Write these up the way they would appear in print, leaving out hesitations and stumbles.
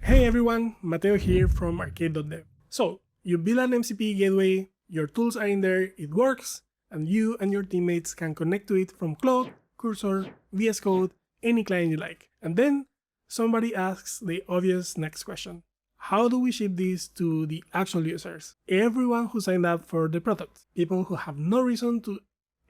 Hey everyone, Mateo here from arcade.dev. So, you build an MCP gateway, your tools are in there, it works, and you and your teammates can connect to it from Claude, Cursor, VS Code, any client you like. And then somebody asks the obvious next question. How do we ship this to the actual users? Everyone who signed up for the product. People who have no reason to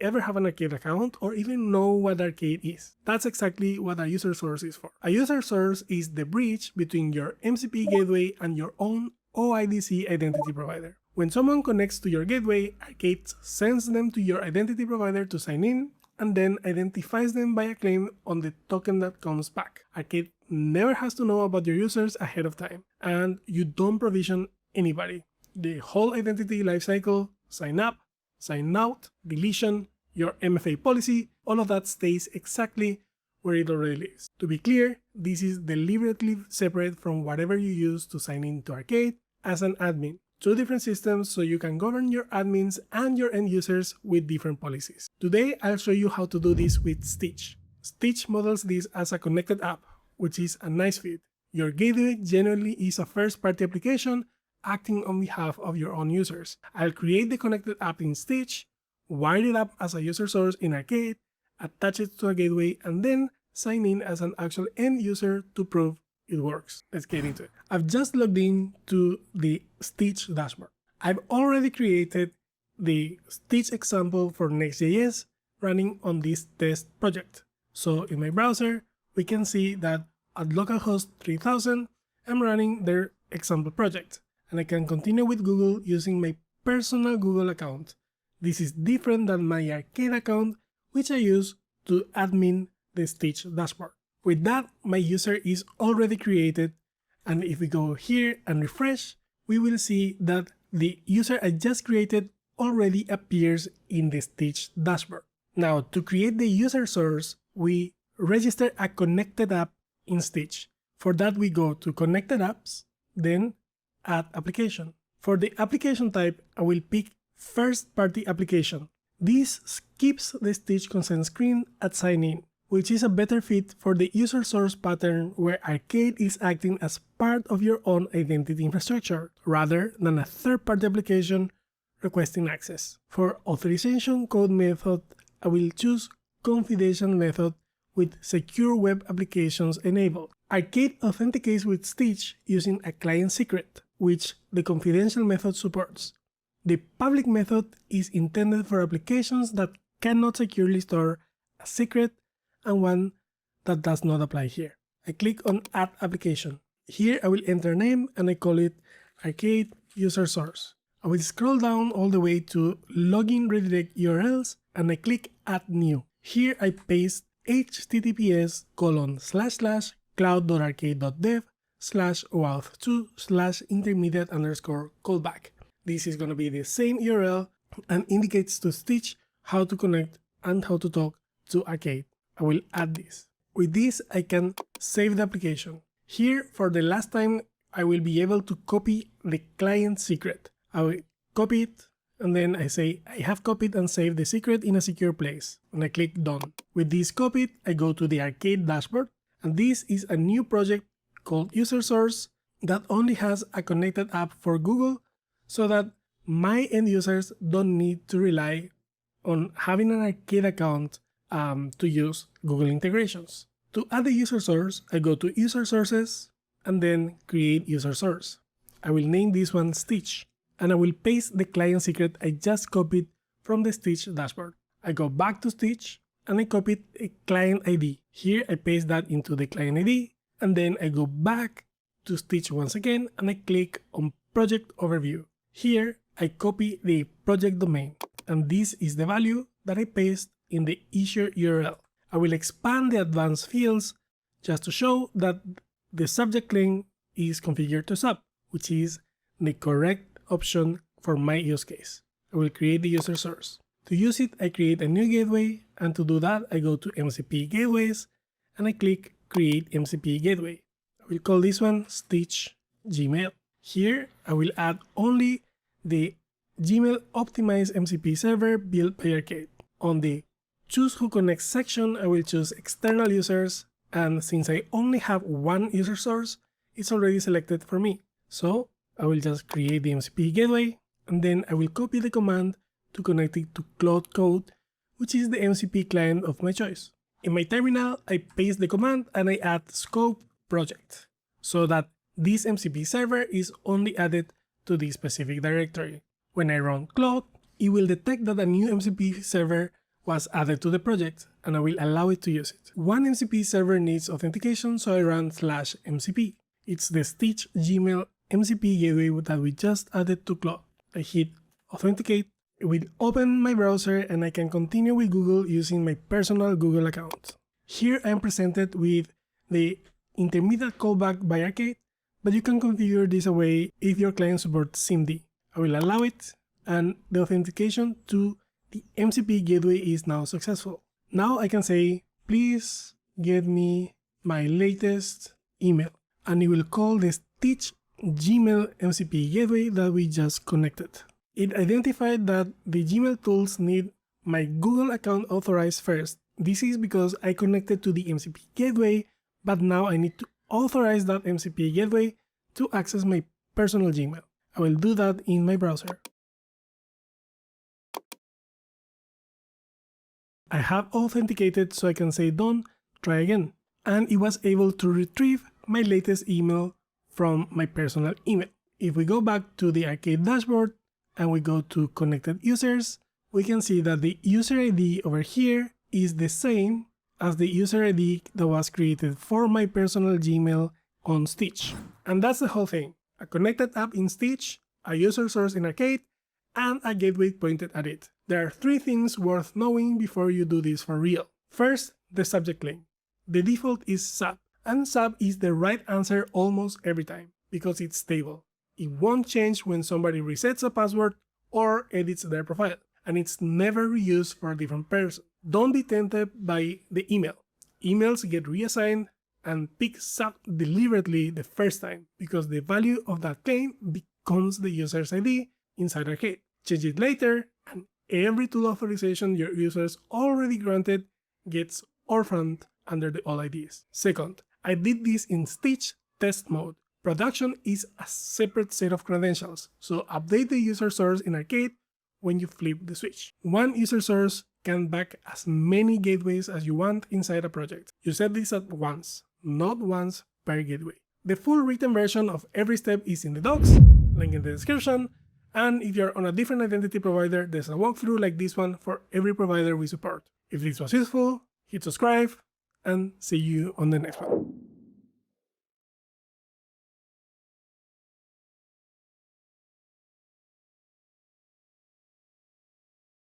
ever have an arcade account or even know what arcade is. That's exactly what a user source is for. A user source is the bridge between your MCP gateway and your own OIDC identity provider. When someone connects to your gateway, Arcade sends them to your identity provider to sign in and then identifies them by a claim on the token that comes back. Arcade never has to know about your users ahead of time, and you don't provision anybody. The whole identity lifecycle, sign up, sign out, deletion, your MFA policy, all of that stays exactly where it already lives. To be clear, this is deliberately separate from whatever you use to sign into Arcade as an admin. Two different systems so you can govern your admins and your end users with different policies. Today, I'll show you how to do this with Stytch. Stytch models this as a connected app, which is a nice fit. Your gateway generally is a first-party application acting on behalf of your own users. I'll create the connected app in Stytch, wire it up as a user source in Arcade, attach it to a gateway, and then sign in as an actual end user to prove it works. Let's get into it. I've just logged in to the Stytch dashboard. I've already created the Stytch example for Next.js running on this test project. So in my browser, we can see that at localhost 3000, I'm running their example project, and I can continue with Google using my personal Google account. This is different than my Arcade account, which I use to admin the Stytch dashboard. With that, my user is already created, and if we go here and refresh, we will see that the user I just created already appears in the Stytch dashboard. Now, to create the user source, we register a connected app in Stytch. For that, we go to Connected Apps, then Add Application. For the application type, I will pick First-Party Application. This skips the Stytch consent screen at sign-in, which is a better fit for the user source pattern where Arcade is acting as part of your own identity infrastructure, rather than a third-party application requesting access. For authorization code method, I will choose confidential method with secure web applications enabled. Arcade authenticates with Stytch using a client secret, which the confidential method supports. The public method is intended for applications that cannot securely store a secret and one that does not apply here. I click on Add Application. Here I will enter a name and I call it Arcade User Source. I will scroll down all the way to Login Redirect URLs and I click Add New. Here I paste https://cloud.arcade.dev/auth2/intermediate_callback. This is going to be the same URL and indicates to Stytch how to connect and how to talk to Arcade. I will add this. With this, I can save the application. Here, for the last time, I will be able to copy the client secret. I will copy it, and then I say, I have copied and saved the secret in a secure place, and I click Done. With this copied, I go to the Arcade dashboard, and this is a new project called User Source that only has a connected app for Google, so that my end users don't need to rely on having an Arcade account to use Google integrations. To add the user source, I go to User Sources and then Create User Source. I will name this one Stytch, and I will paste the client secret I just copied from the Stytch dashboard. I go back to Stytch and I copied a client ID. Here I paste that into the client ID, and then I go back to Stytch once again and I click on Project Overview. Here I copy the project domain, and this is the value that I paste in the issue URL. I will expand the advanced fields just to show that the subject claim is configured to sub, which is the correct option for my use case. I will create the user source. To use it, I create a new gateway, and to do that, I go to MCP Gateways and I click Create MCP Gateway. I will call this one Stytch Gmail. Here, I will add only the Gmail optimized MCP server built by Arcade. On the Choose Who Connects section, I will choose external users, and since I only have one user source, it's already selected for me. So I will just create the MCP gateway, and then I will copy the command to connect it to Claude Code, which is the MCP client of my choice. In my terminal, I paste the command and I add scope project, so that this MCP server is only added to this specific directory. When I run Claude, it will detect that a new MCP server was added to the project, and I will allow it to use it. One MCP server needs authentication, so I run /mcp. It's the Stytch Gmail MCP gateway that we just added to Claude. I hit authenticate, it will open my browser and I can continue with Google using my personal Google account. Here I am presented with the intermediate callback by Arcade, but you can configure this away if your client supports SIMD. I will allow it, and the authentication to the MCP gateway is now successful. Now I can say, please get me my latest email, and it will call the Stytch Gmail MCP gateway that we just connected. It identified that the Gmail tools need my Google account authorized first. This is because I connected to the MCP gateway, but now I need to authorize that MCP gateway to access my personal Gmail. I will do that in my browser. I have authenticated, so I can say done, try again. And it was able to retrieve my latest email from my personal email. If we go back to the Arcade dashboard and we go to connected users, we can see that the user ID over here is the same as the user ID that was created for my personal Gmail on Stytch. And that's the whole thing. A connected app in Stytch, a user source in Arcade, and a gateway pointed at it. There are 3 things worth knowing before you do this for real. First, the subject line. The default is sub, and sub is the right answer almost every time because it's stable. It won't change when somebody resets a password or edits their profile, and it's never reused for a different person. Don't be tempted by the email. Emails get reassigned and pick sub deliberately the first time because the value of that claim becomes the user's ID inside Arcade. Change it later, and every tool authorization your users already granted gets orphaned under the all IDs. Second, I did this in Stytch test mode. Production is a separate set of credentials, so update the user source in Arcade when you flip the switch. One user source can back as many gateways as you want inside a project. You set this at once, not once per gateway. The full written version of every step is in the docs, link in the description, and if you're on a different identity provider, there's a walkthrough like this one for every provider we support. If this was useful, hit subscribe, and see you on the next one.